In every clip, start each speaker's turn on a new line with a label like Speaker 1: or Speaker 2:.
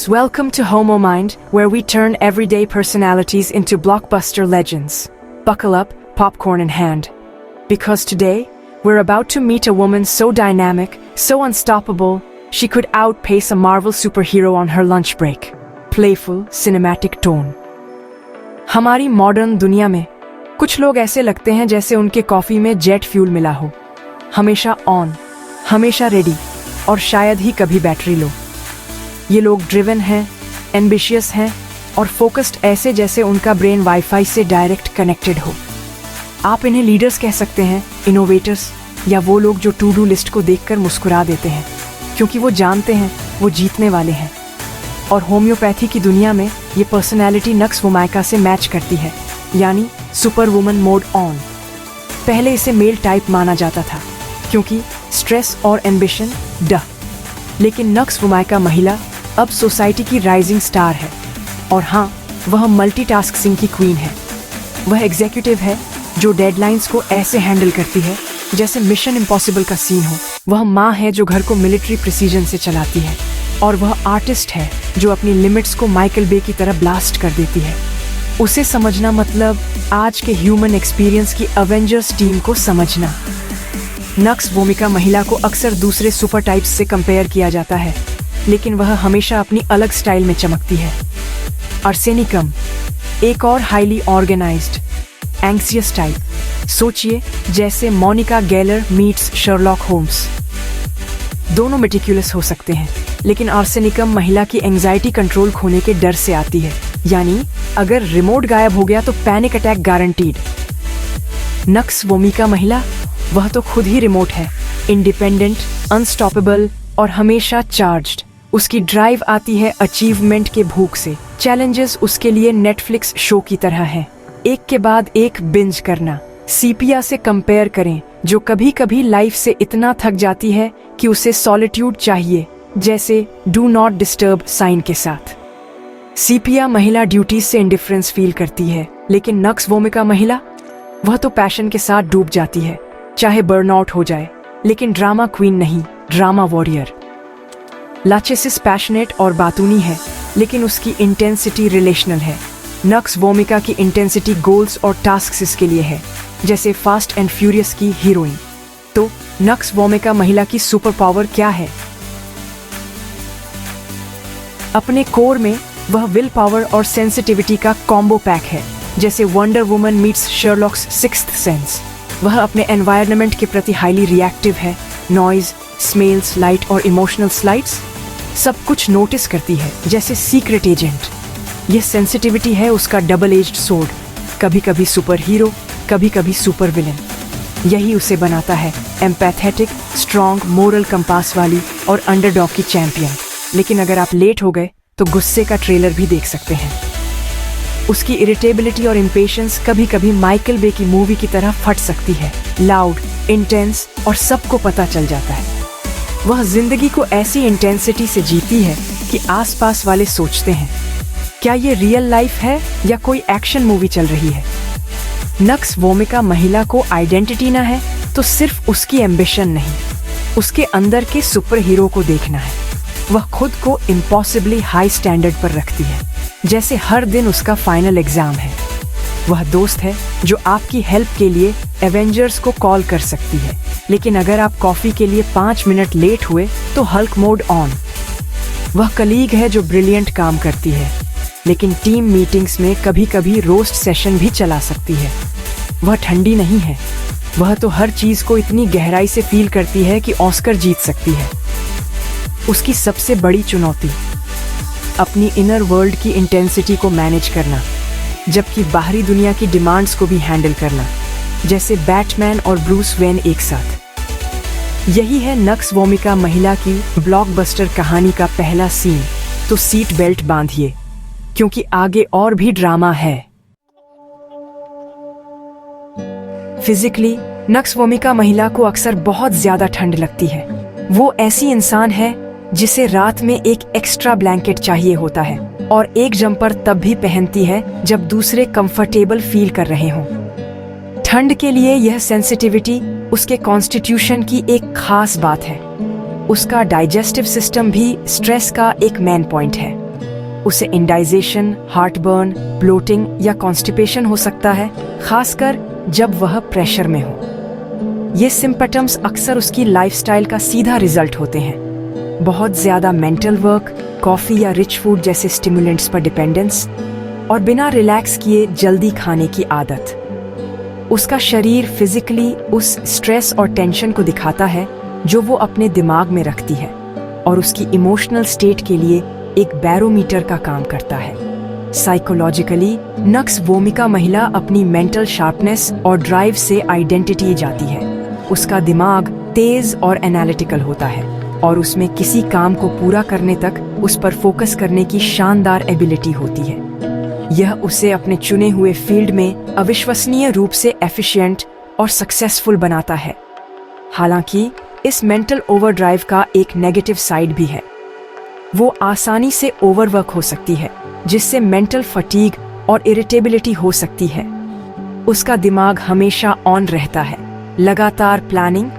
Speaker 1: Welcome to Homo Mind, where we turn everyday personalities into blockbuster legends. Buckle up, popcorn in hand. Because today, we're about to meet a woman so dynamic, so unstoppable, she could outpace a Marvel superhero on her lunch break. Playful, cinematic tone. हमारी modern दुनिया में कुछ लोग ऐसे लगते हैं जैसे उनके कॉफी में जेट फ्यूल मिला हो, हमेशा ऑन, हमेशा रेडी और शायद ही कभी बैटरी लो। ये लोग ड्रिवन हैं, एम्बिशियस हैं और फोकस्ड ऐसे जैसे उनका ब्रेन वाईफाई से डायरेक्ट कनेक्टेड हो। आप इन्हें लीडर्स कह सकते हैं, इनोवेटर्स, या वो लोग जो टू डू लिस्ट को देखकर मुस्कुरा देते हैं क्योंकि वो जानते हैं वो जीतने वाले हैं। और होम्योपैथी की दुनिया में ये पर्सनैलिटी नक्स वोमाइका से मैच करती है, यानी सुपर वुमन मोड ऑन। पहले इसे मेल टाइप माना जाता था क्योंकि स्ट्रेस और एम्बिशन डह, लेकिन नक्स वोमाइका महिला अब सोसाइटी की राइजिंग स्टार है। और हाँ, वह मल्टीटास्किंग की क्वीन है। वह एग्जीक्यूटिव है जो डेडलाइंस को ऐसे हैंडल करती है जैसे मिशन इम्पॉसिबल का सीन हो। वह माँ है जो घर को मिलिट्री प्रिसीजन से चलाती है। और वह आर्टिस्ट है जो अपनी लिमिट्स को माइकल बे की तरह ब्लास्ट कर देती है। उसे समझना मतलब आज के ह्यूमन एक्सपीरियंस की अवेंजर्स टीम को समझना। नक्स वोमिका महिला को अक्सर दूसरे सुपर टाइप्स से कंपेयर किया जाता है, लेकिन वह हमेशा अपनी अलग स्टाइल में चमकती है। आर्सेनिकम, एक और हाईली ऑर्गेनाइज्ड, एंग्जियस टाइप। सोचिए जैसे Monica Geller meets Sherlock Holmes. दोनों मेटिकुलस हो सकते हैं, लेकिन आर्सेनिकम महिला की एंजाइटी कंट्रोल खोने के डर से आती है, यानी अगर रिमोट गायब हो गया तो panic attack guaranteed. Nux vomica महिला, वह तो खुद ही रिमोट है, इंडिपेंडेंट, अनस्टॉपेबल और हमेशा चार्ज्ड। उसकी ड्राइव आती है अचीवमेंट के भूख से। चैलेंजेस उसके लिए नेटफ्लिक्स शो की तरह हैं, एक के बाद एक बिंज करना। सीपिया से कंपेयर करें, जो कभी कभी लाइफ से इतना थक जाती है कि उसे सॉलिट्यूड चाहिए, जैसे डू नॉट डिस्टर्ब साइन के साथ। सीपिया महिला ड्यूटीज से इंडिफरेंस फील करती है, लेकिन नक्स वोमिका महिला, वह तो पैशन के साथ डूब जाती है, चाहे बर्नआउट हो जाए। लेकिन ड्रामा क्वीन नहीं, ड्रामा वॉरियर। लाचेसिस पैशनेट और बातूनी है, लेकिन उसकी इंटेंसिटी रिलेशनल है। नक्स वोमिका की इंटेंसिटी गोल्स और टास्क्स के लिए है, जैसे फास्ट एंड फ्यूरियस की हीरोइन। तो नक्स वोमिका महिला की सुपर पावर क्या है? अपने कोर में वह विल पावर और सेंसिटिविटी का कॉम्बो पैक है, जैसे Wonder Woman meets Sherlock's sixth sense. वह अपने एनवायरनमेंट के प्रति हाईली रिएक्टिव है। नॉइज, स्मेल्स, लाइट और इमोशनल स्लाइड्स सब कुछ नोटिस करती है, जैसे सीक्रेट एजेंट। यह सेंसिटिविटी है उसका डबल एज्ड सोर्ड, कभी कभी सुपर हीरो, कभी कभी सुपर विलन। यही उसे बनाता है एम्पैथेटिक, स्ट्रॉन्ग, मोरल कंपास वाली और अंडरडॉग की चैंपियन। लेकिन अगर आप लेट हो गए तो गुस्से का ट्रेलर भी देख सकते हैं। उसकी इरिटेबिलिटी और इम्पेशंस कभी कभी माइकल बे की मूवी की तरह फट सकती है, लाउड, इंटेंस और सबको पता चल जाता है। वह जिंदगी को ऐसी इंटेंसिटी से जीती है कि आसपास वाले सोचते हैं, क्या ये रियल लाइफ है या कोई एक्शन मूवी चल रही है? नक्स वोमिका महिला को आइडेंटिटी ना है तो सिर्फ उसकी एम्बिशन नहीं, उसके अंदर के सुपर हीरो को देखना है। वह खुद को इम्पॉसिबली हाई स्टैंडर्ड पर रखती है, जैसे हर दिन उसका फाइनल एग्जाम है। वह दोस्त है जो आपकी हेल्प के लिए एवेंजर्स को कॉल कर सकती है, लेकिन अगर आप कॉफी के लिए 5 मिनट लेट हुए तो हल्क मोड ऑन। वह कलीग है जो ब्रिलियंट काम करती है, लेकिन टीम मीटिंग्स में कभी कभी रोस्ट सेशन भी चला सकती है। वह ठंडी नहीं है, वह तो हर चीज को इतनी गहराई से फील करती है कि ऑस्कर जीत सकती है। उसकी सबसे बड़ी चुनौती अपनी इनर वर्ल्ड की इंटेंसिटी को मैनेज करना, जबकि बाहरी दुनिया की डिमांड्स को भी हैंडल करना, जैसे बैटमैन और ब्रूस वेन एक साथ। यही है नक्स वोमिका महिला की ब्लॉकबस्टर कहानी का पहला सीन। तो सीट बेल्ट बांधिए, क्योंकि आगे और भी ड्रामा है। फिजिकली नक्स वोमिका महिला को अक्सर बहुत ज्यादा ठंड लगती है। वो ऐसी इंसान है जिसे रात में एक एक्स्ट्रा ब्लैंकेट चाहिए होता है, और एक जंपर तब भी पहनती है जब दूसरे कंफर्टेबल फील कर रहे हों। ठंड के लिए यह सेंसिटिविटी उसके कॉन्स्टिट्यूशन की एक खास बात है। उसका डाइजेस्टिव सिस्टम भी स्ट्रेस का एक मेन पॉइंट है। उसे इंडाइजेशन, हार्टबर्न, ब्लोटिंग या कॉन्स्टिपेशन हो सकता है, खासकर जब वह प्रेशर में हो। ये सिम्पटम्स अक्सर उसकी लाइफस्टाइल का सीधा रिजल्ट होते हैं। बहुत ज़्यादा मेंटल वर्क, कॉफ़ी या रिच फूड जैसे स्टिमुलेंट्स पर डिपेंडेंस और बिना रिलैक्स किए जल्दी खाने की आदत। उसका शरीर फिजिकली उस स्ट्रेस और टेंशन को दिखाता है जो वो अपने दिमाग में रखती है, और उसकी इमोशनल स्टेट के लिए एक बैरोमीटर का काम करता है। साइकोलॉजिकली नक्स वोमिका महिला अपनी मेंटल शार्पनेस और ड्राइव से आइडेंटिटी जाती है। उसका दिमाग तेज और एनालिटिकल होता है और उसमें किसी काम को पूरा करने तक उस पर फोकस करने की शानदार एबिलिटी होती है। यह उसे अपने चुने हुए फील्ड में अविश्वसनीय रूप से एफिशिएंट और सक्सेसफुल बनाता है। हालांकि इस मेंटल ओवरड्राइव का एक नेगेटिव साइड भी है। वो आसानी से ओवरवर्क हो सकती है, जिससे मेंटल फटीग और इरिटेबिलिटी हो सकती है। उसका दिमाग हमेशा ऑन रहता है, लगातार प्लानिंग,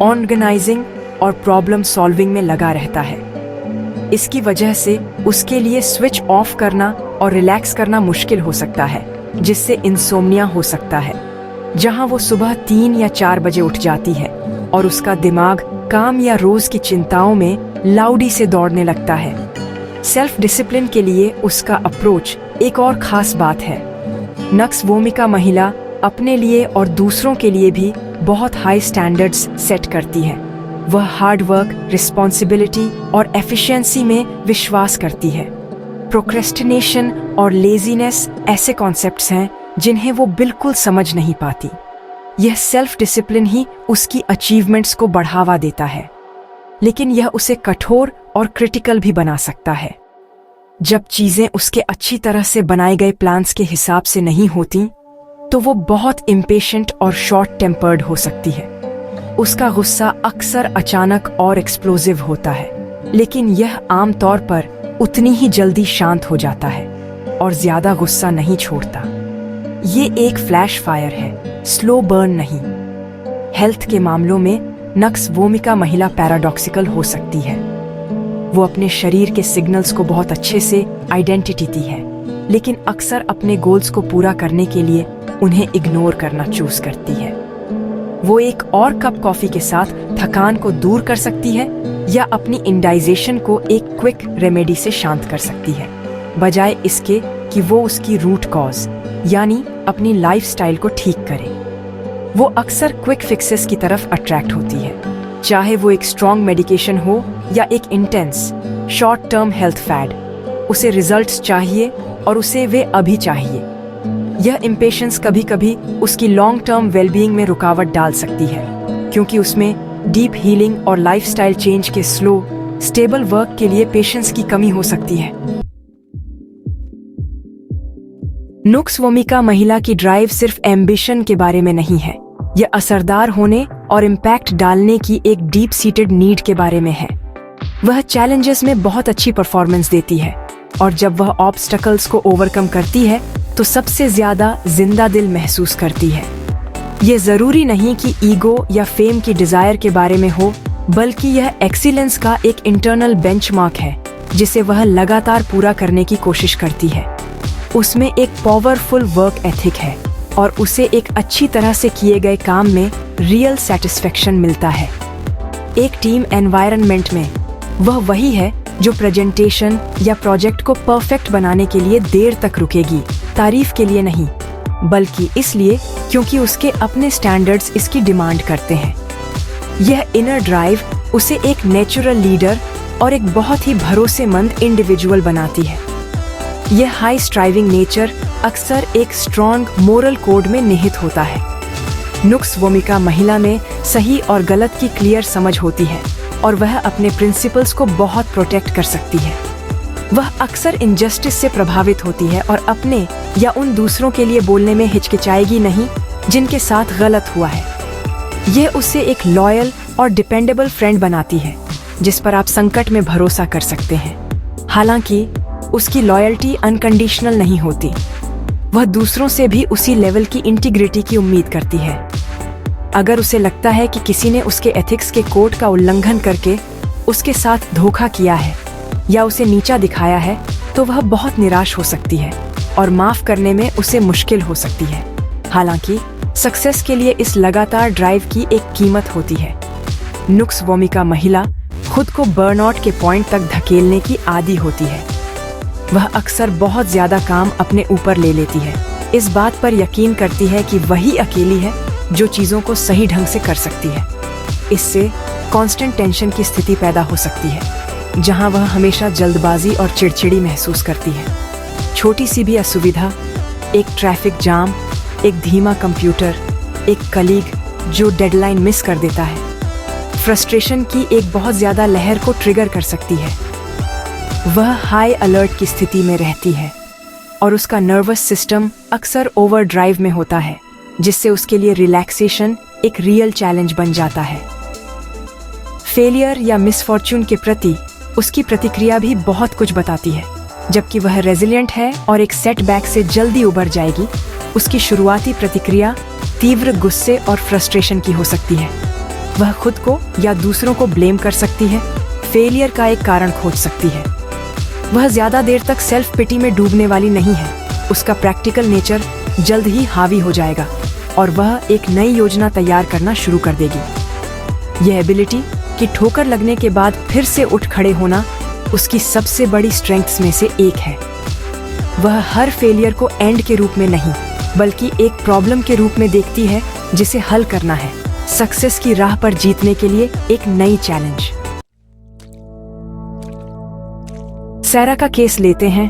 Speaker 1: ऑर्गेनाइजिंग और प्रॉब्लम सॉल्विंग में लगा रहता है। इसकी वजह से उसके लिए स्विच ऑफ करना और रिलैक्स करना मुश्किल हो सकता है, जिससे इंसोम्निया हो सकता है, जहां वो सुबह 3 या 4 बजे उठ जाती है और उसका दिमाग काम या रोज की चिंताओं में लाउडी से दौड़ने लगता है। सेल्फ डिसिप्लिन के लिए उसका अप्रोच एक और खास बात है। नक्स वोमिका महिला अपने लिए और दूसरों के लिए भी बहुत हाई स्टैंडर्ड्स सेट करती है। वह हार्ड वर्क, रिस्पॉन्सिबिलिटी और एफिशिएंसी में विश्वास करती है। प्रोक्रेस्टिनेशन और लेजीनेस ऐसे कॉन्सेप्ट्स हैं जिन्हें वो बिल्कुल समझ नहीं पाती। यह सेल्फ डिसिप्लिन ही उसकी अचीवमेंट्स को बढ़ावा देता है, लेकिन यह उसे कठोर और क्रिटिकल भी बना सकता है। जब चीजें उसके अच्छी तरह से बनाए गए प्लान्स के हिसाब से नहीं होती, तो वो बहुत इम्पेशेंट और शॉर्ट टेम्पर्ड हो सकती है। उसका गुस्सा अक्सर अचानक और एक्सप्लोसिव होता है, लेकिन यह आमतौर पर उतनी ही जल्दी शांत हो जाता है और ज्यादा गुस्सा नहीं छोड़ता। ये एक फ्लैश फायर है, स्लो बर्न नहीं। हेल्थ के मामलों में नक्स वोमिका महिला पैराडॉक्सिकल हो सकती है। वो अपने शरीर के सिग्नल्स को बहुत अच्छे से आइडेंटिटी दी है, लेकिन अक्सर अपने गोल्स को पूरा करने के लिए उन्हें इग्नोर करना चूज करती है। वो एक और कप कॉफी के साथ थकान को दूर कर सकती है या अपनी इंडाइजेशन को एक क्विक रेमेडी से शांत कर सकती है, बजाय इसके कि वो उसकी रूट कॉज यानी अपनी लाइफस्टाइल को ठीक करे। वो अक्सर क्विक फिक्सेस की तरफ अट्रैक्ट होती है, चाहे वो एक स्ट्रॉन्ग मेडिकेशन हो या एक intense short term health fad. उसे रिजल्ट्स चाहिए और उसे वे अभी चाहिए। यह इम्पेशेंस कभी कभी उसकी लॉन्ग टर्म वेलबीइंग में रुकावट डाल सकती है, क्योंकि उसमें डीप हीलिंग और लाइफस्टाइल चेंज के स्लो, स्टेबल वर्क के लिए पेशेंस की कमी हो सकती है। नुक्स वोमिका महिला की ड्राइव सिर्फ एम्बिशन के बारे में नहीं है, यह असरदार होने और इम्पैक्ट डालने की एक डीप सीटेड नीड के बारे में है। वह चैलेंजेस में बहुत अच्छी परफॉर्मेंस देती है, और जब वह ऑब्स्टकल्स को ओवरकम करती है तो सबसे ज्यादा जिंदा दिल महसूस करती है। ये जरूरी नहीं कि ईगो या फेम की डिजायर के बारे में हो, बल्कि यह एक्सीलेंस का एक इंटरनल बेंचमार्क है जिसे वह लगातार पूरा करने की कोशिश करती है। उसमें एक पावरफुल वर्क एथिक है और उसे एक अच्छी तरह से किए गए काम में रियल सेटिस्फेक्शन मिलता है। एक टीम एनवायरनमेंट में वह वही है जो प्रेजेंटेशन या प्रोजेक्ट को परफेक्ट बनाने के लिए देर तक रुकेगी, तारीफ के लिए नहीं, बल्कि इसलिए क्योंकि उसके अपने स्टैंडर्ड्स इसकी डिमांड करते हैं। यह इनर ड्राइव उसे एक नेचुरल लीडर और एक बहुत ही भरोसेमंद इंडिविजुअल बनाती है। यह हाई स्ट्राइविंग नेचर अक्सर एक स्ट्रॉन्ग मोरल कोड में निहित होता है। नुक्स वोमिका महिला में सही और गलत की क्लियर समझ होती है और वह अपने प्रिंसिपल्स को बहुत प्रोटेक्ट कर सकती है। वह अक्सर इनजस्टिस से प्रभावित होती है और अपने या उन दूसरों के लिए बोलने में हिचकिचाएगी नहीं जिनके साथ गलत हुआ है। यह उसे एक लॉयल और डिपेंडेबल फ्रेंड बनाती है जिस पर आप संकट में भरोसा कर सकते हैं। हालांकि उसकी लॉयल्टी अनकंडीशनल नहीं होती, वह दूसरों से भी उसी लेवल की इंटीग्रिटी की उम्मीद करती है। अगर उसे लगता है कि किसी ने उसके एथिक्स के कोड का उल्लंघन करके उसके साथ धोखा किया है या उसे नीचा दिखाया है तो वह बहुत निराश हो सकती है और माफ करने में उसे मुश्किल हो सकती है। हालांकि सक्सेस के लिए इस लगातार ड्राइव की एक कीमत होती है। नुक्स वोमिका महिला खुद को बर्नआउट के पॉइंट तक धकेलने की आदी होती है। वह अक्सर बहुत ज्यादा काम अपने ऊपर ले लेती है, इस बात पर यकीन करती है कि वही अकेली है जो चीजों को सही ढंग से कर सकती है। इससे कांस्टेंट टेंशन की स्थिति पैदा हो सकती है, जहां वह हमेशा जल्दबाजी और चिड़चिड़ी महसूस करती है। छोटी सी भी असुविधा, एक ट्रैफिक जाम, एक धीमा कंप्यूटर, एक कलीग जो डेडलाइन मिस कर देता है, फ्रस्ट्रेशन की एक बहुत ज्यादा लहर को ट्रिगर कर सकती है। वह हाई अलर्ट की स्थिति में रहती है और उसका नर्वस सिस्टम अक्सर ओवरड्राइव में होता है, जिससे उसके लिए रिलैक्सेशन एक रियल चैलेंज बन जाता है। फेलियर या मिसफॉर्च्यून के प्रति उसकी प्रतिक्रिया भी बहुत कुछ बताती है। जबकि वह रेजिलिएंट है और एक सेटबैक से जल्दी उबर जाएगी, उसकी शुरुआती प्रतिक्रिया तीव्र गुस्से और फ्रस्ट्रेशन की हो सकती है। वह खुद को या दूसरों को ब्लेम कर सकती है, फेलियर का एक कारण खोज सकती है। वह ज्यादा देर तक सेल्फ पिटी में डूबने वाली नहीं है। उसका प्रैक्टिकल नेचर जल्द ही हावी हो जाएगा और वह एक नई योजना तैयार करना शुरू कर देगी। यह एबिलिटी कि ठोकर लगने के बाद फिर से उठ खड़े होना उसकी सबसे बड़ी स्ट्रेंथ्स में से एक है। वह हर फेलियर को एंड के रूप में नहीं, बल्कि एक प्रॉब्लम के रूप में देखती है जिसे हल करना है, सक्सेस की राह पर जीतने के लिए एक नई चैलेंज। सैरा का केस लेते हैं।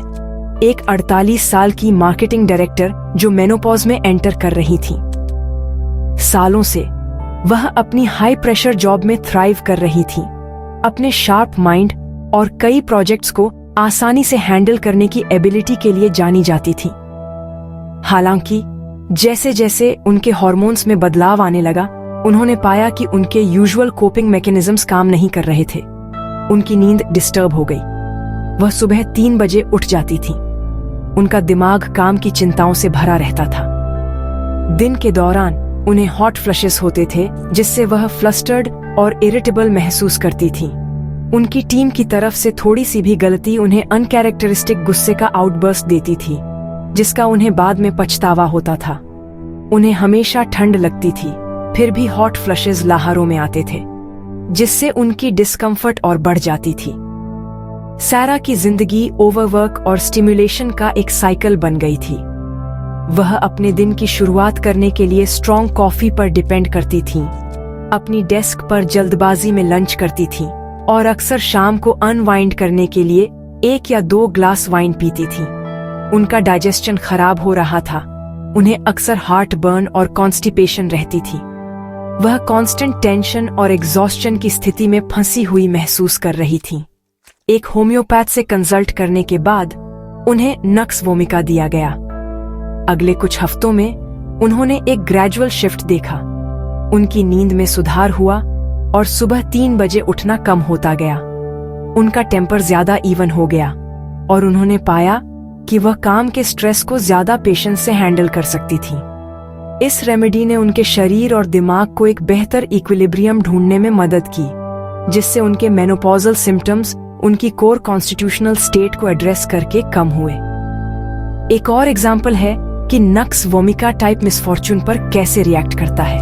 Speaker 1: एक 48 साल की मार्केटिंग डायरेक्टर जो मेनोपॉज में एंटर कर रही थी। सालों से वह अपनी हाई प्रेशर जॉब में थ्राइव कर रही थी। अपने शार्प माइंड और कई प्रोजेक्ट्स को आसानी से हैंडल करने की एबिलिटी के लिए जानी जाती थी। हालांकि जैसे जैसे उनके हार्मोन्स में बदलाव आने लगा, उन्होंने पाया कि उनके यूजुअल कोपिंग मैकेनिज्म्स काम नहीं कर रहे थे। उनकी नींद डिस्टर्ब हो गई। वह सुबह 3 बजे उठ जाती थी। उनका दिमाग काम की चिंताओं से भरा रहता था। दिन के दौरान उन्हें हॉट फ्लशेस होते थे, जिससे वह फ्लस्टर्ड और इरिटेबल महसूस करती थी। उनकी टीम की तरफ से थोड़ी सी भी गलती उन्हें अनकैरेक्टरिस्टिक गुस्से का आउटबर्स्ट देती थी, जिसका उन्हें बाद में पछतावा होता था। उन्हें हमेशा ठंड लगती थी, फिर भी हॉट फ्लशेस लहरों में आते थे, जिससे उनकी डिस्कम्फर्ट और बढ़ जाती थी। सैरा की जिंदगी ओवरवर्क और स्टिमुलेशन का एक साइकिल बन गई थी। वह अपने दिन की शुरुआत करने के लिए स्ट्रॉन्ग कॉफी पर डिपेंड करती थी, अपनी डेस्क पर जल्दबाजी में लंच करती थी और अक्सर शाम को अनवाइंड करने के लिए 1 या 2 ग्लास वाइन पीती थी। उनका डाइजेशन खराब हो रहा था। उन्हें अक्सर हार्ट बर्न और कॉन्स्टिपेशन रहती थी। वह कांस्टेंट टेंशन और एग्जॉस्शन की स्थिति में फंसी हुई महसूस कर रही थी। एक होम्योपैथ से कंसल्ट करने के बाद उन्हें नक्स वोमिका दिया गया। अगले कुछ हफ्तों में उन्होंने एक ग्रेजुअल शिफ्ट देखा। उनकी नींद में सुधार हुआ और सुबह 3 बजे उठना कम होता गया। उनका टेम्पर ज्यादा इवन हो गया और उन्होंने पाया कि वह काम के स्ट्रेस को ज्यादा पेशेंस से हैंडल कर सकती थी। इस रेमेडी ने उनके शरीर और दिमाग को एक बेहतर इक्विलिब्रियम ढूंढने में मदद की, जिससे उनके मेनोपॉजल सिम्टम्स उनकी कोर कॉन्स्टिट्यूशनल स्टेट को एड्रेस करके कम हुए। एक और एग्जाम्पल है कि नक्स वोमिका टाइप मिसफॉर्चून पर कैसे रिएक्ट करता है।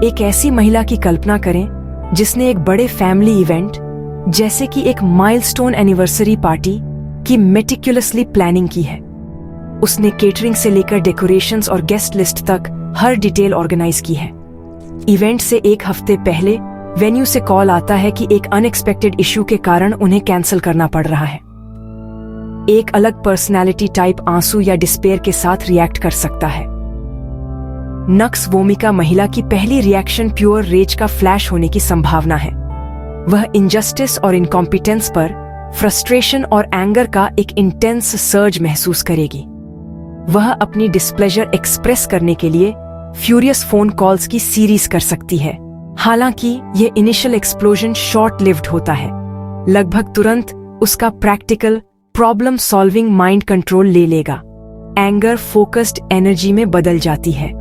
Speaker 1: एक ऐसी महिला की कल्पना करें जिसने एक बड़े फैमिली इवेंट, जैसे कि एक माइलस्टोन एनिवर्सरी पार्टी की मेटिकुलसली प्लानिंग की है। उसने केटरिंग से लेकर डेकोरेशंस और गेस्ट लिस्ट तक हर डिटेल ऑर्गेनाइज की है। इवेंट से 1 हफ्ते पहले वेन्यू से कॉल आता है कि एक अनएक्सपेक्टेड इश्यू के कारण उन्हें कैंसिल करना पड़ रहा है। एक अलग पर्सनालिटी टाइप आंसू या डिस्पेयर के साथ रिएक्ट कर सकता है। नक्स वोमिका महिला की पहली रिएक्शन प्योर रेज का फ्लैश होने की संभावना है। वह इनजस्टिस और इनकॉम्पिटेंस पर फ्रस्ट्रेशन और एंगर का एक इंटेंस सर्ज महसूस करेगी। वह अपनी डिस्प्लेजर एक्सप्रेस करने के लिए फ्यूरियस फोन कॉल्स की सीरीज कर सकती है। हालांकि ये इनिशियल एक्सप्लोजन शॉर्ट लिव्ड होता है। लगभग तुरंत उसका practical problem solving mind control ले लेगा। एंगर फोकस्ड एनर्जी में बदल जाती है।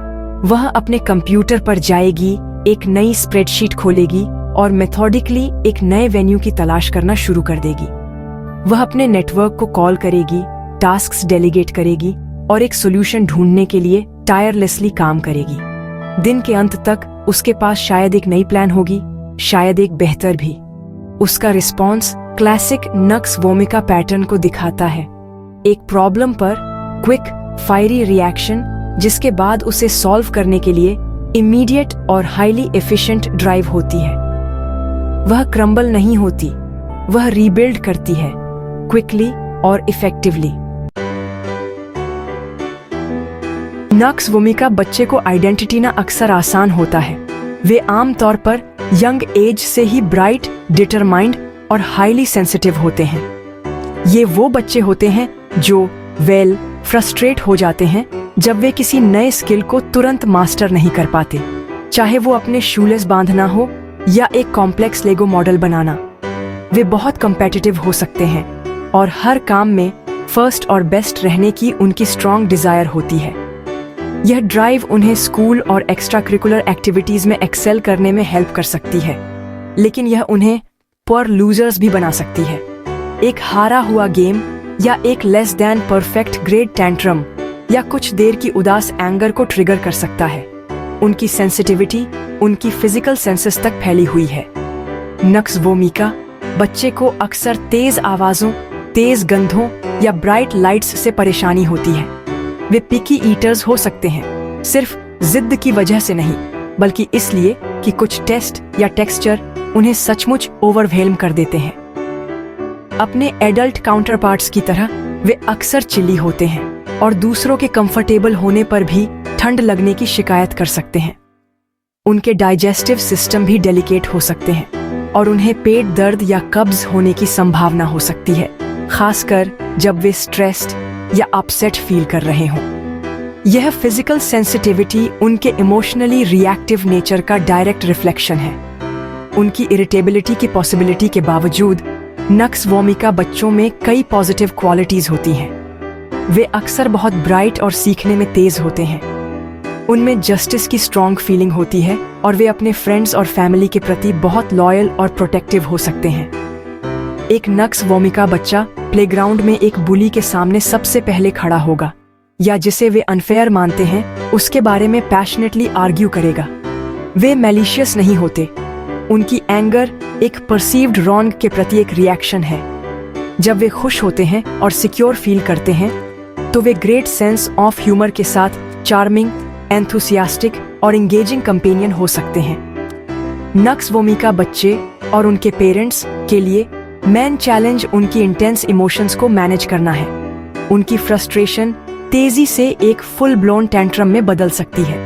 Speaker 1: वह अपने कंप्यूटर पर जाएगी, एक नई स्प्रेडशीट खोलेगी और मेथोडिकली एक नए वेन्यू की तलाश करना शुरू कर देगी। वह अपने नेटवर्क को कॉल करेगी, टास्क्स डेलीगेट करेगी और एक सोल्यूशन ढूंढने के लिए टायरलेसली काम करेगी। दिन के अंत तक उसके पास शायद एक नई प्लान होगी, शायद एक बेहतर भी। उसका response classic nux vomica pattern को दिखाता है, एक प्रॉब्लम पर क्विक फायरी रिएक्शन जिसके बाद उसे सॉल्व करने के लिए इमीडिएट और हाईली एफिशिएंट ड्राइव होती है। वह क्रम्बल नहीं होती, वह रीबिल्ड करती है क्विकली और इफेक्टिवली। नक्स वोमिका बच्चे को आइडेंटिटी ना अक्सर आसान होता है। वे आमतौर पर यंग एज से ही ब्राइट, डिटरमाइंड और हाईली सेंसिटिव होते हैं। ये वो बच्चे होते हैं जो फ्रस्ट्रेट हो जाते हैं जब वे किसी नए स्किल को तुरंत मास्टर नहीं कर पाते, चाहे वो अपने शूलेस बांधना हो या एक कॉम्प्लेक्स लेगो मॉडल बनाना। वे बहुत कम्पेटिटिव हो सकते हैं और हर काम में फर्स्ट और बेस्ट रहने की उनकी स्ट्रॉन्ग डिजायर होती है। यह ड्राइव उन्हें स्कूल और एक्स्ट्रा करिकुलर एक्टिविटीज में एक्सेल करने में हेल्प कर सकती है, लेकिन यह उन्हें पुअर लूजर्स भी बना सकती है। एक हारा हुआ गेम या एक less than perfect grade tantrum या कुछ देर की उदास एंगर को ट्रिगर कर सकता है। उनकी सेंसिटिविटी उनकी फिजिकल सेंसेस तक फैली हुई है। नक्स वोमिका बच्चे को अक्सर तेज आवाजों, तेज गंधों या ब्राइट लाइट्स से परेशानी होती है। वे पिकी ईटर्स हो सकते हैं, सिर्फ जिद की वजह से नहीं, बल्कि इसलिए कि कुछ टेस्ट या टेक्सचर उन्हें सचमुच ओवरवेल्म कर देते हैं। अपने एडल्ट काउंटरपार्ट्स की तरह वे अक्सर चिल्ली होते हैं और दूसरों के कंफर्टेबल होने पर भी ठंड लगने की शिकायत कर सकते हैं। उनके डाइजेस्टिव सिस्टम भी डेलिकेट हो सकते हैं और उन्हें पेट दर्द या कब्ज होने की संभावना हो सकती है, खासकर जब वे स्ट्रेस्ड या अपसेट फील कर रहे हों। यह फिजिकल सेंसिटिविटी उनके इमोशनली रिएक्टिव नेचर का डायरेक्ट रिफ्लेक्शन है। उनकी इरिटेबिलिटी की पॉसिबिलिटी के बावजूद नक्स वोमिका बच्चों में कई पॉजिटिव क्वालिटीज होती हैं। वे अक्सर बहुत ब्राइट और सीखने में तेज होते हैं। उनमें जस्टिस की स्ट्रॉन्ग फीलिंग होती है और वे अपने फ्रेंड्स और फैमिली के प्रति बहुत लॉयल और प्रोटेक्टिव हो सकते हैं। एक नक्स वोमिका बच्चा प्लेग्राउंड में एक बुली के सामने सबसे पहले खड़ा होगा या जिसे वे अनफेयर मानते हैं उसके बारे में पैशनेटली आर्ग्यू करेगा। वे मैलिशियस नहीं होते। उनकी एंगर एक परसीव्ड रॉन्ग के प्रति एक रिएक्शन है। जब वे खुश होते हैं और सिक्योर फील करते हैं तो वे ग्रेट सेंस ऑफ ह्यूमर के साथ चार्मिंग, एंथुसियास्टिक और एंगेजिंग कंपेनियन हो सकते हैं। नक्स वोमिका बच्चे और उनके पेरेंट्स के लिए मेन चैलेंज उनकी इंटेंस इमोशंस को मैनेज करना है। उनकी फ्रस्ट्रेशन तेजी से एक फुल ब्लोन टेंट्रम में बदल सकती है।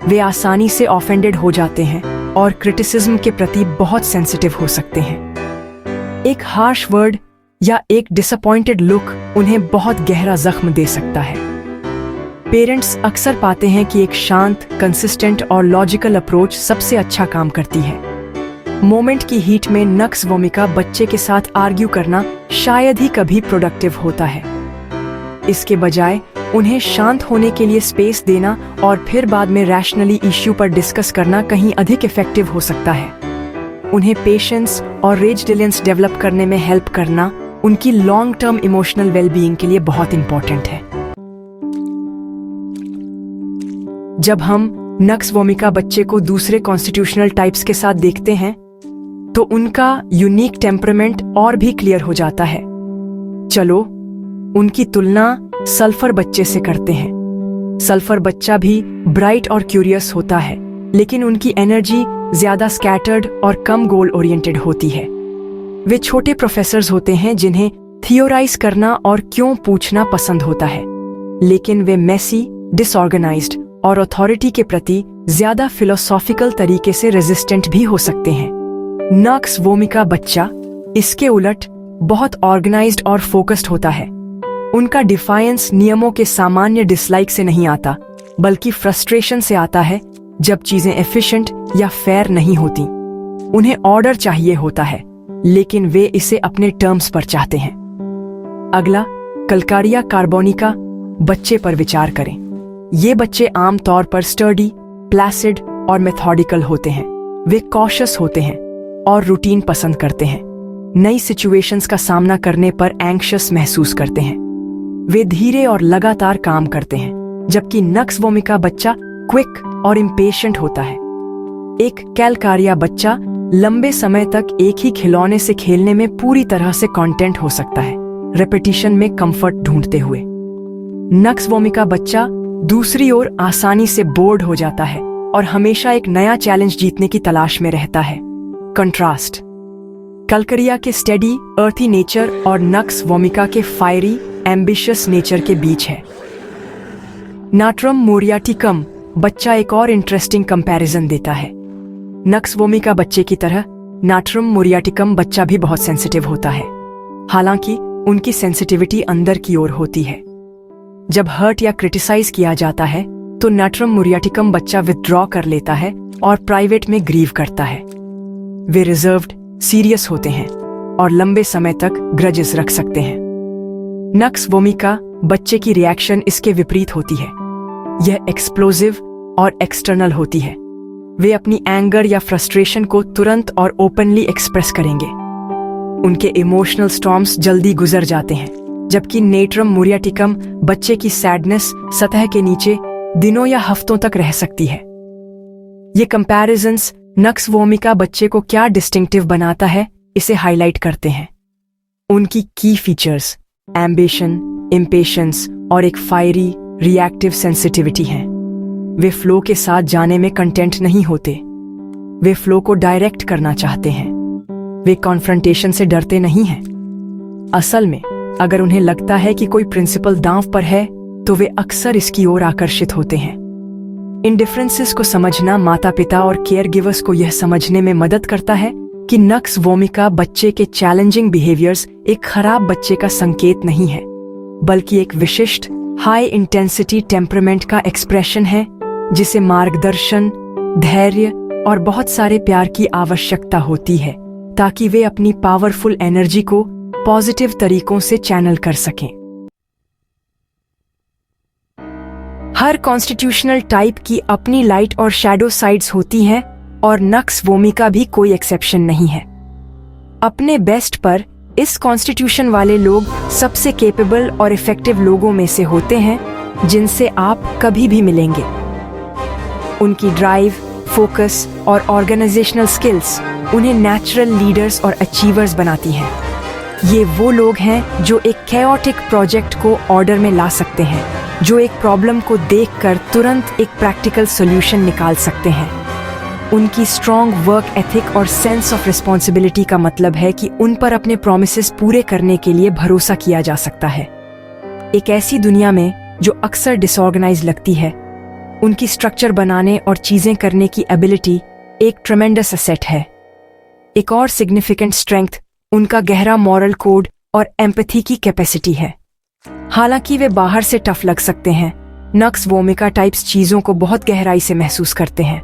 Speaker 1: वे आसानी से ऑफेंडेड हो जाते हैं और क्रिटिसिज्म के प्रति बहुत सेंसिटिव हो सकते हैं। एक हार्श वर्ड या एक डिसअपॉइंटेड लुक उन्हें बहुत गहरा जख्म दे सकता है। पेरेंट्स अक्सर पाते हैं कि एक शांत, कंसिस्टेंट और लॉजिकल अप्रोच सबसे अच्छा काम करती है। मोमेंट की हीट में नक्स वोमिका बच्चे के साथ आर्ग्यू करना शायद ही कभी प्रोडक्टिव होता है। इसके बजाय उन्हें शांत होने के लिए स्पेस देना और फिर बाद में रैशनली इश्यू पर डिस्कस करना कहीं अधिक इफेक्टिव हो सकता है। उन्हें पेशेंस और रेजिलियंस डेवलप करने में हेल्प करना उनकी लॉन्ग टर्म इमोशनल वेलबीइंग के लिए बहुत इंपॉर्टेंट है। जब हम नक्स वोमिका बच्चे को दूसरे कॉन्स्टिट्यूशनल टाइप्स के साथ देखते हैं तो उनका यूनिक टेम्परामेंट और भी क्लियर हो जाता है। चलो उनकी तुलना सल्फर बच्चे से करते हैं। सल्फर बच्चा भी ब्राइट और क्यूरियस होता है, लेकिन उनकी एनर्जी ज्यादा स्कैटर्ड और कम गोल ओरिएंटेड होती है। वे छोटे प्रोफेसर्स होते हैं जिन्हें थियोराइज करना और क्यों पूछना पसंद होता है, लेकिन वे मेसी, डिसऑर्गेनाइज्ड और अथॉरिटी के प्रति ज्यादा फिलोसॉफिकल तरीके से रेजिस्टेंट भी हो सकते हैं। नक्स वोमिका बच्चा इसके उलट बहुत ऑर्गेनाइज्ड और फोकस्ड होता है। उनका डिफायंस नियमों के सामान्य डिसलाइक से नहीं आता, बल्कि फ्रस्ट्रेशन से आता है जब चीजें एफिशिएंट या फेयर नहीं होती। उन्हें ऑर्डर चाहिए होता है, लेकिन वे इसे अपने टर्म्स पर चाहते हैं। अगला कलकारिया कार्बोनिका बच्चे पर विचार करें। ये बच्चे आमतौर पर स्टर्डी, प्लासिड और मेथोडिकल होते हैं। वे कॉशियस होते हैं, और रूटीन पसंद करते हैं। नई सिचुएशंस का सामना करने पर एंग्शियस महसूस करते हैं। वे धीरे और लगातार काम करते हैं, जबकि नक्सवोमिका बच्चा क्विक और इम्पेशेंट होता है। एक कैलकारिया बच्चा लंबे समय तक एक ही खिलौने से खेलने में पूरी तरह से कॉन्टेंट हो सकता है, रेपिटिशन में कंफर्ट ढूंढते हुए। नक्सवोमिका बच्चा दूसरी ओर आसानी से बोर्ड हो जाता है और हमेशा एक नया चैलेंज जीतने की तलाश में रहता है। कंट्रास्ट कैलकारिया के स्टेडी अर्थी नेचर और नक्सवोमिका के फायरी एम्बिशियस नेचर के बीच है। नाट्रम मोरियाटिकम बच्चा एक और इंटरेस्टिंग कंपैरिजन देता है। नक्सवोमिका बच्चे की तरह नाट्रम मोरियाटिकम बच्चा भी बहुत सेंसिटिव होता है, हालांकि उनकी सेंसिटिविटी अंदर की ओर होती है। जब हर्ट या क्रिटिसाइज किया जाता है तो नाट्रम मोरियाटिकम बच्चा विथड्रॉ कर लेता है और प्राइवेट में ग्रीव करता है। वे रिजर्व्ड, सीरियस होते हैं और लंबे समय तक ग्रजेस रख सकते हैं। नक्सवोमिका बच्चे की रिएक्शन इसके विपरीत होती है। यह एक्सप्लोसिव और एक्सटर्नल होती है। वे अपनी एंगर या फ्रस्ट्रेशन को तुरंत और ओपनली एक्सप्रेस करेंगे। उनके इमोशनल स्टॉर्म्स जल्दी गुजर जाते हैं, जबकि नेट्रम मोरियाटिकम बच्चे की सैडनेस सतह के नीचे दिनों या हफ्तों तक रह सकती है। ये कंपैरिजंस नक्सवोमिका बच्चे को क्या डिस्टिंक्टिव बनाता है, इसे हाईलाइट करते हैं। उनकी की फीचर्स एम्बिशन, इम्पेशेंस और एक फायरी रिएक्टिव सेंसिटिविटी हैं। वे फ्लो के साथ जाने में कंटेंट नहीं होते। वे फ्लो को डायरेक्ट करना चाहते हैं। वे कॉन्फ्रंटेशन से डरते नहीं हैं। असल में अगर उन्हें लगता है कि कोई प्रिंसिपल दांव पर है तो वे अक्सर इसकी ओर आकर्षित होते हैं। इन डिफरेंसेस को समझना माता पिता और केयर गिवर्स को यह समझने में मदद करता है कि नक्सवोमिका बच्चे के चैलेंजिंग बिहेवियर्स एक खराब बच्चे का संकेत नहीं है, बल्कि एक विशिष्ट हाई इंटेंसिटी टेम्परामेंट का एक्सप्रेशन है, जिसे मार्गदर्शन, धैर्य और बहुत सारे प्यार की आवश्यकता होती है ताकि वे अपनी पावरफुल एनर्जी को पॉजिटिव तरीकों से चैनल कर सकें। हर कॉन्स्टिट्यूशनल टाइप की अपनी लाइट और शैडो साइड्स होती हैं और नक्सवोमिका भी कोई एक्सेप्शन नहीं है। अपने बेस्ट पर इस कॉन्स्टिट्यूशन वाले लोग सबसे केपेबल और इफेक्टिव लोगों में से होते हैं जिनसे आप कभी भी मिलेंगे। उनकी ड्राइव, फोकस और ऑर्गेनाइजेशनल स्किल्स उन्हें नेचुरल लीडर्स और अचीवर्स बनाती हैं। ये वो लोग हैं जो एक कैओटिक प्रोजेक्ट को ऑर्डर में ला सकते हैं, जो एक प्रॉब्लम को देखकर तुरंत एक प्रैक्टिकल सॉल्यूशन निकाल सकते हैं। उनकी स्ट्रॉन्ग वर्क एथिक और सेंस ऑफ रिस्पॉन्सिबिलिटी का मतलब है कि उन पर अपने प्रॉमिसेस पूरे करने के लिए भरोसा किया जा सकता है। एक ऐसी दुनिया में जो अक्सर डिसऑर्गेनाइज लगती है, उनकी स्ट्रक्चर बनाने और चीजें करने की एबिलिटी एक ट्रेमेंडस एसेट है। एक और सिग्निफिकेंट स्ट्रेंथ उनका गहरा मॉरल कोड और एम्पैथी की कैपेसिटी है। हालांकि वे बाहर से टफ लग सकते हैं, नक्सवोमिका टाइप्स चीजों को बहुत गहराई से महसूस करते हैं।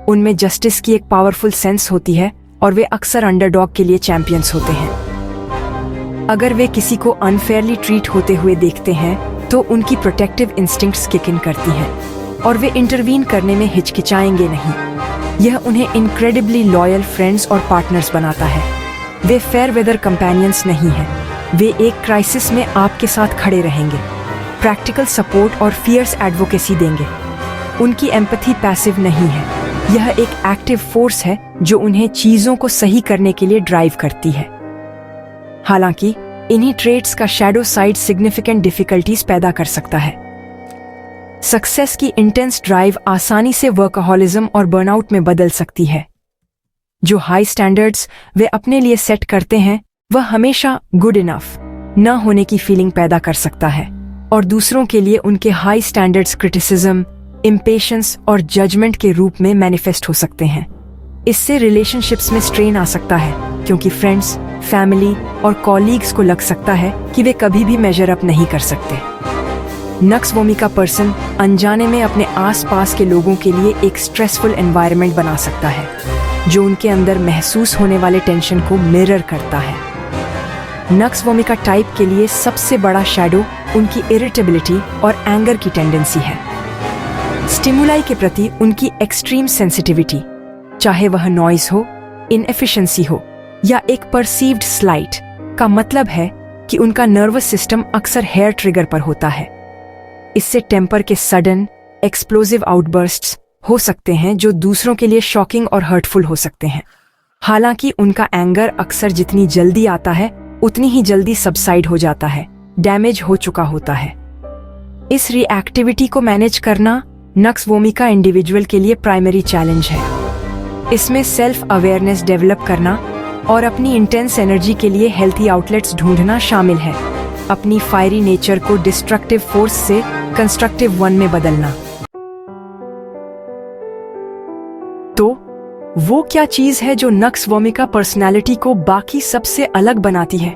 Speaker 1: उनमें जस्टिस की एक पावरफुल सेंस होती है और वे अक्सर अंडरडॉग के लिए चैंपियंस होते हैं। अगर वे किसी को अनफेयरली ट्रीट होते हुए देखते हैं तो उनकी प्रोटेक्टिव इंस्टिंक्ट्स किक इन करती हैं और वे इंटरवीन करने में हिचकिचाएंगे नहीं। यह उन्हें इनक्रेडिबली लॉयल फ्रेंड्स और पार्टनर्स बनाता है। वे फेयर वेदर कंपेनियंस नहीं हैं। वे एक क्राइसिस में आपके साथ खड़े रहेंगे, प्रैक्टिकल सपोर्ट और फियर्स एडवोकेसी देंगे। उनकी एम्पैथी पैसिव नहीं है, यह एक एक्टिव फोर्स है जो उन्हें चीजों को सही करने के लिए ड्राइव करती है। हालांकि इन्हीं ट्रेट्स का शैडो साइड सिग्निफिकेंट डिफिकल्टीज पैदा कर सकता है। सक्सेस की इंटेंस ड्राइव आसानी से वर्कहोलिज्म और बर्नआउट में बदल सकती है। जो हाई स्टैंडर्ड्स वे अपने लिए सेट करते हैं वह हमेशा गुड इनफ न होने की फीलिंग पैदा कर सकता है और दूसरों के लिए उनके हाई स्टैंडर्ड्स क्रिटिसिज्म, इम्पेशेंस और जजमेंट के रूप में मैनिफेस्ट हो सकते हैं। इससे रिलेशनशिप्स में स्ट्रेन आ सकता है क्योंकि फ्रेंड्स, फैमिली और कॉलीग्स को लग सकता है कि वे कभी भी मेजर अप नहीं कर सकते। नक्सवोमिका पर्सन अनजाने में अपने आसपास के लोगों के लिए एक स्ट्रेसफुल एनवायरनमेंट बना सकता है जो उनके अंदर महसूस होने वाले टेंशन को मिरर करता है। नक्सवोमिका टाइप के लिए सबसे बड़ा शैडो उनकी इरिटेबिलिटी और एंगर की टेंडेंसी है। स्टिमुलाई के प्रति उनकी एक्सट्रीम सेंसिटिविटी, चाहे वह नॉइज हो, इनएफिशिएंसी हो या एक परसीव्ड स्लाइट का मतलब है कि उनका नर्वस सिस्टम अक्सर हेयर ट्रिगर पर होता है। इससे टेम्पर के सडन एक्सप्लोसिव आउटबर्स्ट्स हो सकते हैं जो दूसरों के लिए शॉकिंग और हर्टफुल हो सकते हैं। हालांकि उनका एंगर अक्सर जितनी जल्दी आता है उतनी ही जल्दी सबसाइड हो जाता है, डैमेज हो चुका होता है। इस रिएक्टिविटी को मैनेज करना नक्स वोमिका इंडिविजुअल के लिए प्राइमरी चैलेंज है। इसमें सेल्फ अवेयरनेस डेवलप करना और अपनी इंटेंस एनर्जी के लिए हेल्थी आउटलेट्स ढूंढना शामिल है। अपनी फायरी नेचर को डिस्ट्रक्टिव फोर्स से कंस्ट्रक्टिव वन में बदलना। तो वो क्या चीज है जो नक्स वोमिका पर्सनालिटी को बाकी सबसे अलग बनाती है?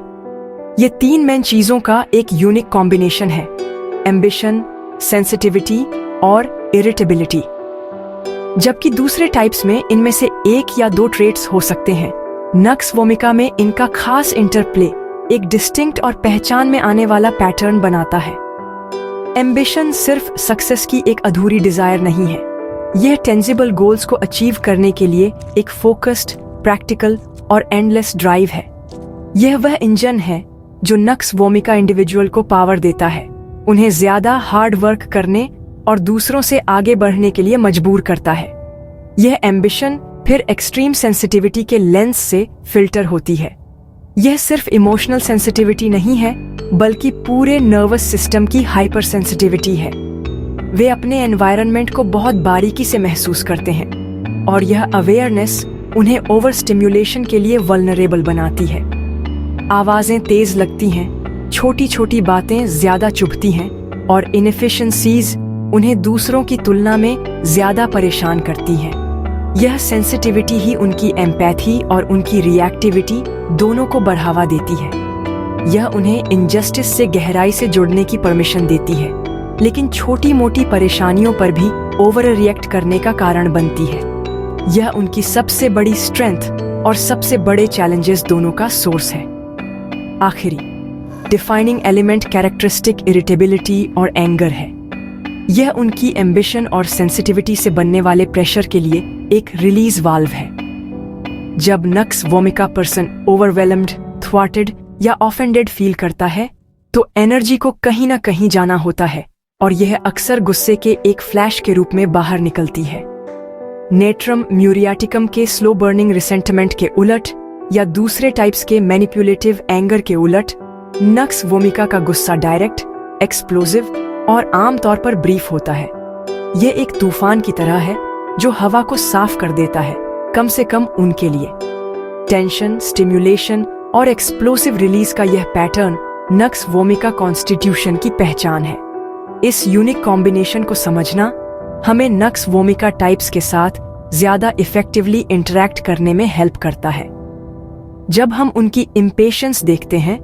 Speaker 1: ये 3 मेन चीजों का एक यूनिक कॉम्बिनेशन है: एम्बिशन, सेंसिटिविटी और इरिटेबिलिटी। जबकि दूसरे टाइप्स में इनमें से 1 या 2 ट्रेट्स हो सकते हैं, नक्स वोमिका में इनका खास इंटरप्ले एक डिस्टिंक्ट और पहचान में आने वाला पैटर्न बनाता है। एम्बिशन सिर्फ सक्सेस की एक अधूरी डिजायर नहीं है, यह टेंजिबल गोल्स को अचीव करने के लिए एक फोकस्ड, प्रैक्टिकल और एंडलेस ड्राइव है। यह वह इंजन है जो नक्स वोमिका इंडिविजुअल को पावर देता है, उन्हें ज्यादा हार्ड वर्क करने और दूसरों से आगे बढ़ने के लिए मजबूर करता है। यह एम्बिशन फिर एक्सट्रीम सेंसिटिविटी के लेंस से फिल्टर होती है। यह सिर्फ इमोशनल सेंसिटिविटी नहीं है, बल्कि पूरे नर्वस सिस्टम की हाइपर सेंसिटिविटी है। वे अपने एनवायरनमेंट को बहुत बारीकी से महसूस करते हैं और यह अवेयरनेस उन्हें ओवर स्टिम्युलेशन के लिए वल्नरेबल बनाती है। आवाजें तेज लगती हैं, छोटी छोटी बातें ज्यादा चुभती हैं और इनएफिशिएंसीज उन्हें दूसरों की तुलना में ज्यादा परेशान करती हैं। यह सेंसिटिविटी ही उनकी एम्पैथी और उनकी रिएक्टिविटी दोनों को बढ़ावा देती है। यह उन्हें इनजस्टिस से गहराई से जुड़ने की परमिशन देती है, लेकिन छोटी मोटी परेशानियों पर भी ओवर रिएक्ट करने का कारण बनती है। यह उनकी सबसे बड़ी स्ट्रेंथ और सबसे बड़े चैलेंजेस दोनों का सोर्स है। आखिरी डिफाइनिंग एलिमेंट कैरेक्टरिस्टिक इरिटेबिलिटी और एंगर है। यह उनकी एम्बिशन और सेंसिटिविटी से बनने वाले प्रेशर के लिए एक रिलीज वाल्व है। जब नक्स वोमिका पर्सन ओवरवेलम्ड, थ्वाटेड या ऑफेंडेड फील करता है तो एनर्जी को कहीं ना कहीं जाना होता है और यह अक्सर गुस्से के एक फ्लैश के रूप में बाहर निकलती है। नेट्रम म्यूरियाटिकम के स्लो बर्निंग रिसेंटमेंट के उलट या दूसरे टाइप्स के मैनिपुलेटिव एंगर के उलट, नक्स वोमिका का गुस्सा डायरेक्ट, एक्सप्लोसिव और आमतौर पर ब्रीफ होता है। यह एक तूफान की तरह है जो हवा को साफ कर देता है, कम से कम उनके लिए। टेंशन, स्टिम्युलेशन और एक्सप्लोसिव रिलीज का यह पैटर्न नक्स वोमिका कॉन्स्टिट्यूशन की पहचान है। इस यूनिक कॉम्बिनेशन को समझना हमें नक्स वोमिका टाइप्स के साथ ज्यादा इफेक्टिवली इंटरैक्ट करने में हेल्प करता है। जब हम उनकी इम्पेशंस देखते हैं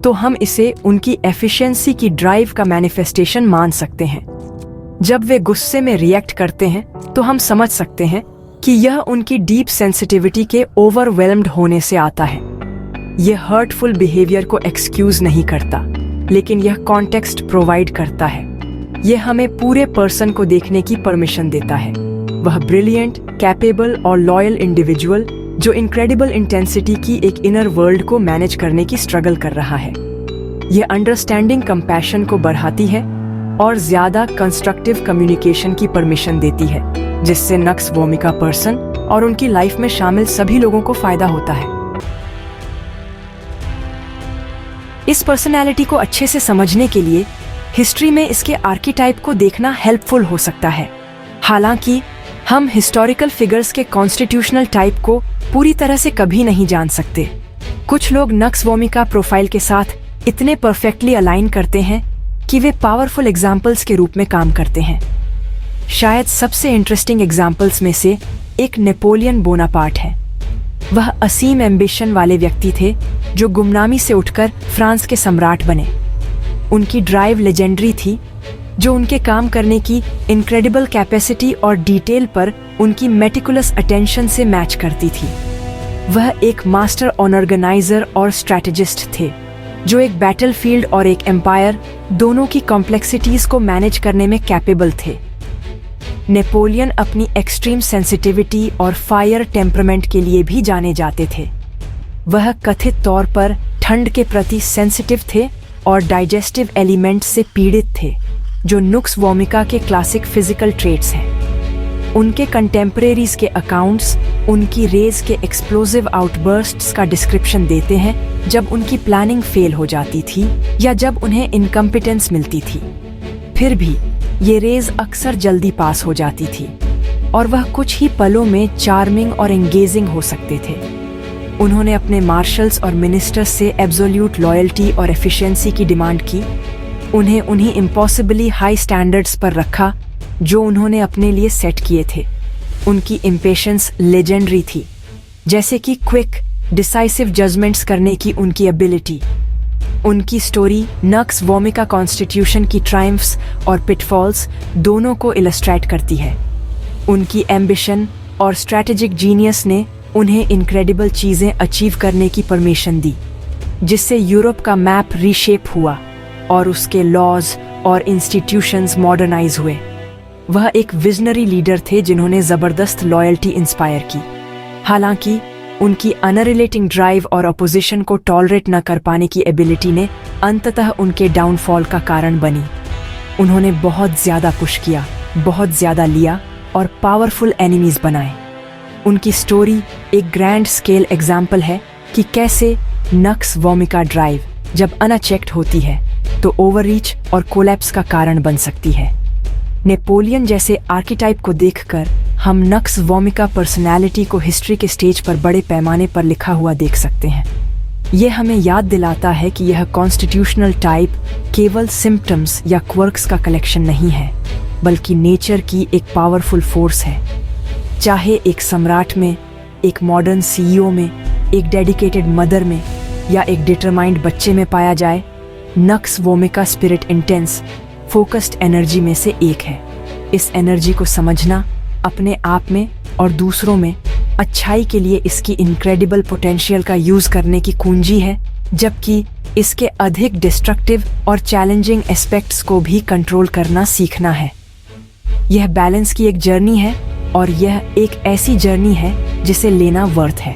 Speaker 1: तो हम इसे उनकी एफिशिएंसी की ड्राइव का मैनिफेस्टेशन मान सकते हैं। जब वे गुस्से में रिएक्ट करते हैं तो हम समझ सकते हैं कि यह उनकी डीप सेंसिटिविटी के ओवरवेल्म्ड होने से आता है। यह हर्टफुल बिहेवियर को एक्सक्यूज नहीं करता, लेकिन यह कॉन्टेक्स्ट प्रोवाइड करता है। यह हमें पूरे पर्सन को देखने की परमिशन देता है, वह ब्रिलियंट, कैपेबल और लॉयल इंडिविजुअल जो इनक्रेडिबल इंटेंसिटी की एक इनर वर्ल्ड को मैनेज करने की स्ट्रगल कर रहा है। यह अंडरस्टैंडिंग कंपैशन को बढ़ाती है और ज्यादा कंस्ट्रक्टिव कम्युनिकेशन की परमिशन देती है, जिससे नक्स वोमिका पर्सन और उनकी लाइफ में शामिल सभी लोगों को फायदा होता है। इस पर्सनैलिटी को अच्छे से समझने के लिए हिस्ट्री में इसके आर्कीटाइप को देखना हेल्पफुल हो सकता है। हालांकि हम हिस्टोरिकल फिगर्स के कॉन्स्टिट्यूशनल टाइप को पूरी तरह से कभी नहीं जान सकते। कुछ लोग नक्स वोमिका प्रोफाइल के साथ इतने परफेक्टली अलाइन करते हैं कि वे पावरफुल एग्जाम्पल्स के रूप में काम करते हैं। शायद सबसे इंटरेस्टिंग एग्जाम्पल्स में से एक नेपोलियन बोनापार्ट है। वह असीम एम्बिशन वाले व्यक्ति थे जो गुमनामी से उठकर फ्रांस के सम्राट बने। उनकी ड्राइव लेजेंडरी थी, जो उनके काम करने की इनक्रेडिबल कैपेसिटी और डिटेल पर उनकी मेटिकुलस अटेंशन से मैच करती थी। वह एक मास्टर ऑर्गेनाइजर और स्ट्रैटेजिस्ट थे, जो एक बैटलफील्ड और एक एम्पायर दोनों की कॉम्प्लेक्सिटीज को मैनेज करने में कैपेबल थे। नेपोलियन अपनी एक्सट्रीम सेंसिटिविटी और फायर टेम्परामेंट के लिए भी जाने जाते थे। वह कथित तौर पर ठंड के प्रति सेंसिटिव थे और डाइजेस्टिव एलिमेंट से पीड़ित थे, जो नुक्स वोमिका के क्लासिक फिजिकल ट्रेट्स हैं। उनके कंटेम्परेरीज के अकाउंट्स उनकी रेज के एक्सप्लोसिव आउटबर्स्ट्स का डिस्क्रिप्शन देते हैं जब उनकी प्लानिंग फेल हो जाती थी या जब उन्हें इनकम्पिटेंस मिलती थी। फिर भी ये रेज अक्सर जल्दी पास हो जाती थी और वह कुछ ही पलों में चार्मिंग और एंगेजिंग हो सकते थे। उन्होंने अपने मार्शल्स और मिनिस्टर्स से एब्सोल्यूट लॉयल्टी और एफिशिएंसी की डिमांड की। उन्हें उन्हीं इम्पॉसिबली हाई स्टैंडर्ड्स पर रखा जो उन्होंने अपने लिए सेट किए थे। उनकी इम्पेशेंस लेजेंडरी थी, जैसे कि क्विक डिसाइसिव जजमेंट्स करने की उनकी एबिलिटी। उनकी स्टोरी नक्स वोमिका कॉन्स्टिट्यूशन की ट्रायम्फ्स और पिटफॉल्स दोनों को इलस्ट्रेट करती है। उनकी एम्बिशन और स्ट्रैटेजिक जीनियस ने उन्हें इनक्रेडिबल चीज़ें अचीव करने की परमिशन दी, जिससे यूरोप का मैप रीशेप हुआ और उसके लॉज और इंस्टीट्यूशंस मॉडर्नाइज हुए। वह एक विजनरी लीडर थे जिन्होंने ज़बरदस्त लॉयल्टी इंस्पायर की। हालांकि उनकी अनरिलेटिंग ड्राइव और अपोजिशन को टॉलरेट न कर पाने की एबिलिटी ने अंततः उनके डाउनफॉल का कारण बनी। उन्होंने बहुत ज़्यादा पुश किया, बहुत ज़्यादा लिया और पावरफुल एनिमीज बनाए। उनकी स्टोरी एक ग्रैंड स्केल एग्जाम्पल है कि कैसे नक्स वोमिका ड्राइव जब अनचेक्ड होती है तो ओवररीच और कोलैप्स का कारण बन सकती है। नेपोलियन जैसे आर्किटाइप को देखकर हम नक्स वोमिका पर्सनैलिटी को हिस्ट्री के स्टेज पर बड़े पैमाने पर लिखा हुआ देख सकते हैं। यह हमें याद दिलाता है कि यह कॉन्स्टिट्यूशनल टाइप केवल सिम्पटम्स या क्वर्क्स का कलेक्शन नहीं है, बल्कि नेचर की एक पावरफुल फोर्स है। चाहे एक सम्राट में, एक मॉडर्न सीईओ में, एक डेडिकेटेड मदर में या एक डिटरमाइंड बच्चे में पाया जाए, nux vomica spirit intense focused energy में से एक है। इस एनर्जी को समझना अपने आप में और दूसरों में अच्छाई के लिए इसकी इनक्रेडिबल पोटेंशियल का यूज करने की कुंजी है, जबकि इसके अधिक डिस्ट्रक्टिव और चैलेंजिंग एस्पेक्ट्स को भी कंट्रोल करना सीखना है। यह बैलेंस की एक जर्नी है और यह एक ऐसी जर्नी है जिसे लेना वर्थ है।